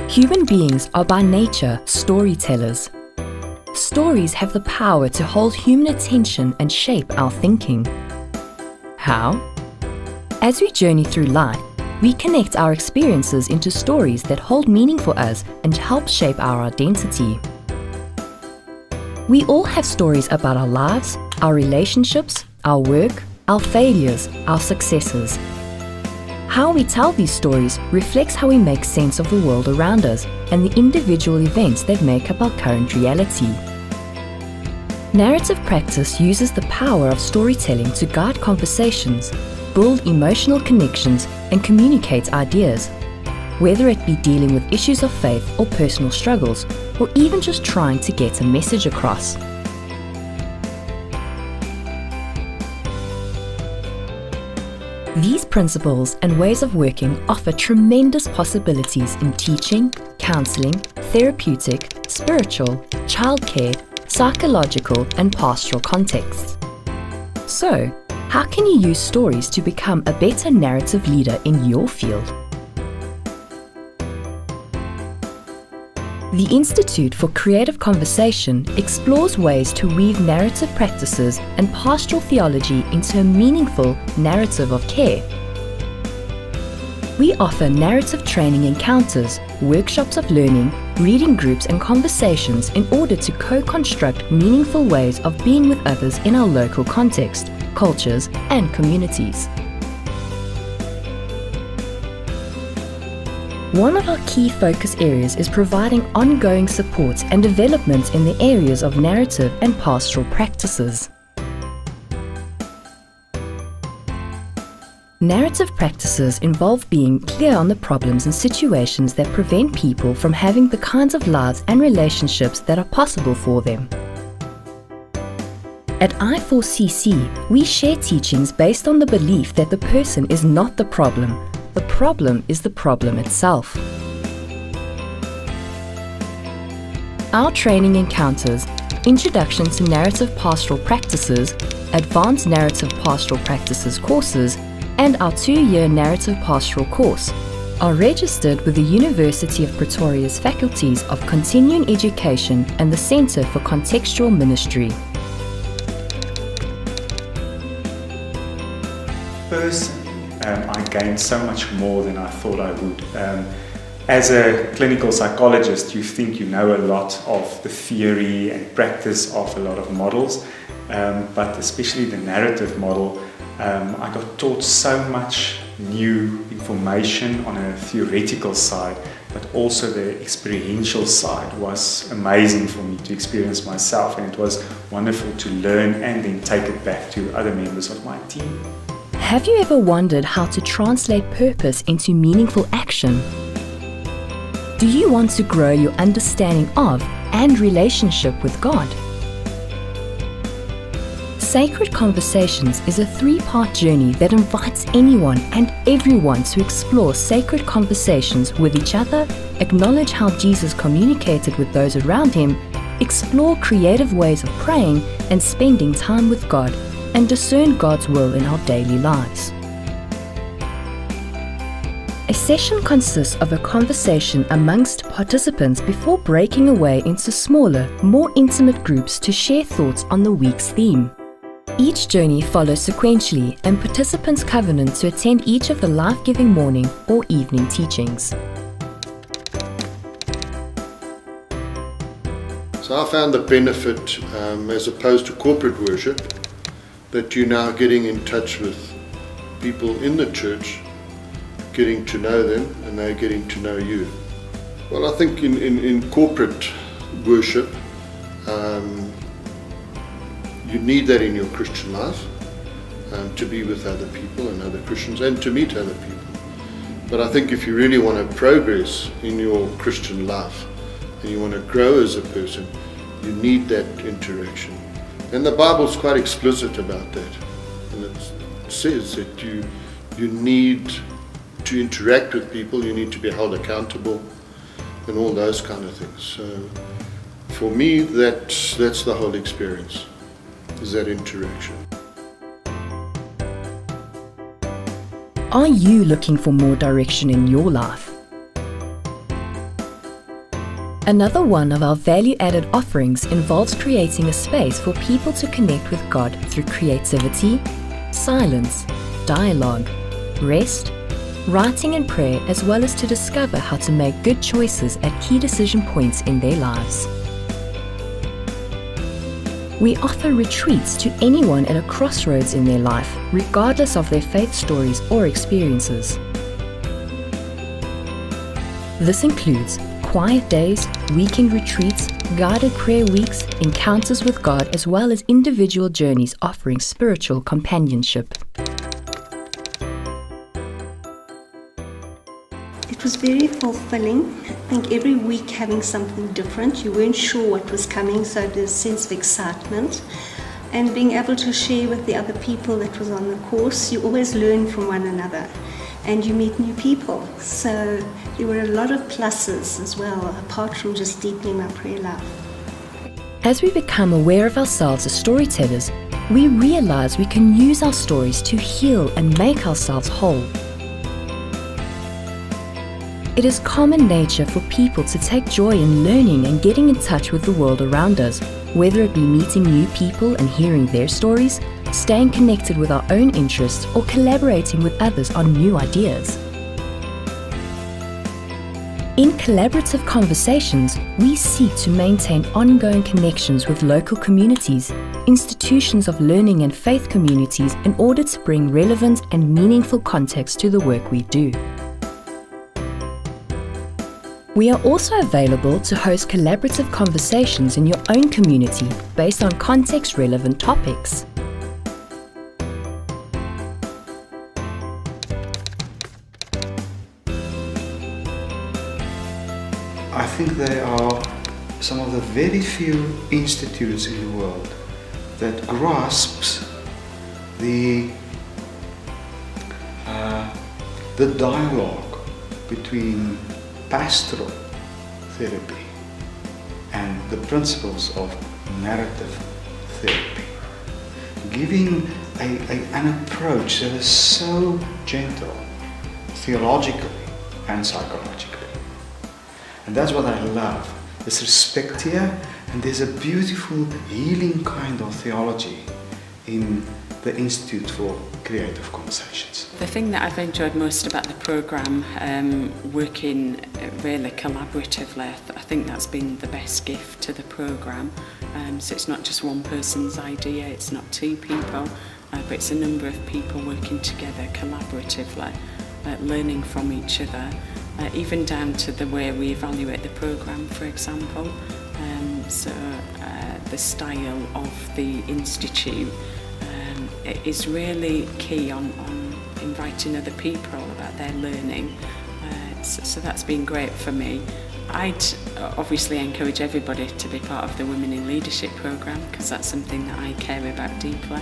Human beings are by nature storytellers. Stories have the power to hold human attention and shape our thinking. How? As we journey through life, we connect our experiences into stories that hold meaning for us and help shape our identity. We all have stories about our lives, our relationships, our work, our failures, our successes. How we tell these stories reflects how we make sense of the world around us and the individual events that make up our current reality. Narrative practice uses the power of storytelling to guide conversations, build emotional connections, and communicate ideas, whether it be dealing with issues of faith or personal struggles, or even just trying to get a message across. These principles and ways of working offer tremendous possibilities in teaching, counseling, therapeutic, spiritual, childcare, psychological, and pastoral contexts. So, how can you use stories to become a better narrative leader in your field? The Institute for Creative Conversation explores ways to weave narrative practices and pastoral theology into a meaningful narrative of care. We offer narrative training encounters, workshops of learning, reading groups and conversations in order to co-construct meaningful ways of being with others in our local context, cultures, and communities. One of our key focus areas is providing ongoing support and development in the areas of narrative and pastoral practices. Narrative practices involve being clear on the problems and situations that prevent people from having the kinds of lives and relationships that are possible for them. At I4CC, we share teachings based on the belief that the person is not the problem. The problem is the problem itself. Our training encounters, Introduction to Narrative Pastoral Practices, Advanced Narrative Pastoral Practices courses, and our 2-year Narrative Pastoral course are registered with the University of Pretoria's Faculties of Continuing Education and the Centre for Contextual Ministry. I gained so much more than I thought I would. As a clinical psychologist, you think you know a lot of the theory and practice of a lot of models, but especially the narrative model, I got taught so much new information on a theoretical side, but also the experiential side was amazing for me to experience myself, and it was wonderful to learn and then take it back to other members of my team. Have you ever wondered how to translate purpose into meaningful action? Do you want to grow your understanding of and relationship with God? Sacred Conversations is a 3-part journey that invites anyone and everyone to explore sacred conversations with each other, acknowledge how Jesus communicated with those around him, explore creative ways of praying and spending time with God, and discern God's will in our daily lives. A session consists of a conversation amongst participants before breaking away into smaller, more intimate groups to share thoughts on the week's theme. Each journey follows sequentially, and participants covenant to attend each of the life-giving morning or evening teachings. So I found the benefit, as opposed to corporate worship, that you're now getting in touch with people in the church, getting to know them, and they're getting to know you. Well, I think in corporate worship, you need that in your Christian life, to be with other people and other Christians and to meet other people. But I think if you really want to progress in your Christian life and you want to grow as a person, you need that interaction. And the Bible's quite explicit about that. And it says that you need to interact with people, you need to be held accountable, and all those kind of things. So for me, that's the whole experience, is that interaction. Are you looking for more direction in your life? Another one of our value-added offerings involves creating a space for people to connect with God through creativity, silence, dialogue, rest, writing and prayer, as well as to discover how to make good choices at key decision points in their lives. We offer retreats to anyone at a crossroads in their life, regardless of their faith stories or experiences. This includes quiet days, weekend retreats, guided prayer weeks, encounters with God, as well as individual journeys offering spiritual companionship. It was very fulfilling. I think every week having something different. You weren't sure what was coming, so there's a sense of excitement. And being able to share with the other people that was on the course, you always learn from one another and you meet new people. So there were a lot of pluses as well, apart from just deepening my prayer life. As we become aware of ourselves as storytellers, we realize we can use our stories to heal and make ourselves whole. It is common nature for people to take joy in learning and getting in touch with the world around us, whether it be meeting new people and hearing their stories, staying connected with our own interests, or collaborating with others on new ideas. In collaborative conversations, we seek to maintain ongoing connections with local communities, institutions of learning and faith communities in order to bring relevant and meaningful context to the work we do. We are also available to host collaborative conversations in your own community based on context-relevant topics. I think there are some of the very few institutes in the world that grasps the dialogue between pastoral therapy and the principles of narrative therapy, giving an approach that is so gentle, theologically and psychologically. And that's what I love. There's respect here, and there's a beautiful healing kind of theology in the Institute for Creative Conversations. The thing that I've enjoyed most about the programme, working really collaboratively, I think that's been the best gift to the programme. So it's not just one person's idea, it's not two people, but it's a number of people working together collaboratively, learning from each other, even down to the way we evaluate the programme, for example. So the style of the Institute is really key on inviting other people about their learning. So that's been great for me. I'd obviously encourage everybody to be part of the Women in Leadership programme, because that's something that I care about deeply,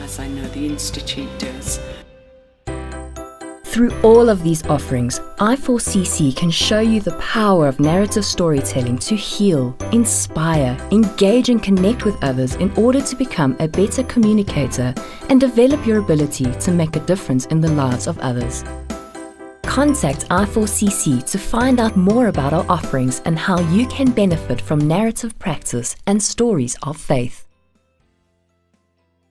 as I know the Institute does. Through all of these offerings, I4CC can show you the power of narrative storytelling to heal, inspire, engage and connect with others in order to become a better communicator and develop your ability to make a difference in the lives of others. Contact I4CC to find out more about our offerings and how you can benefit from narrative practice and stories of faith.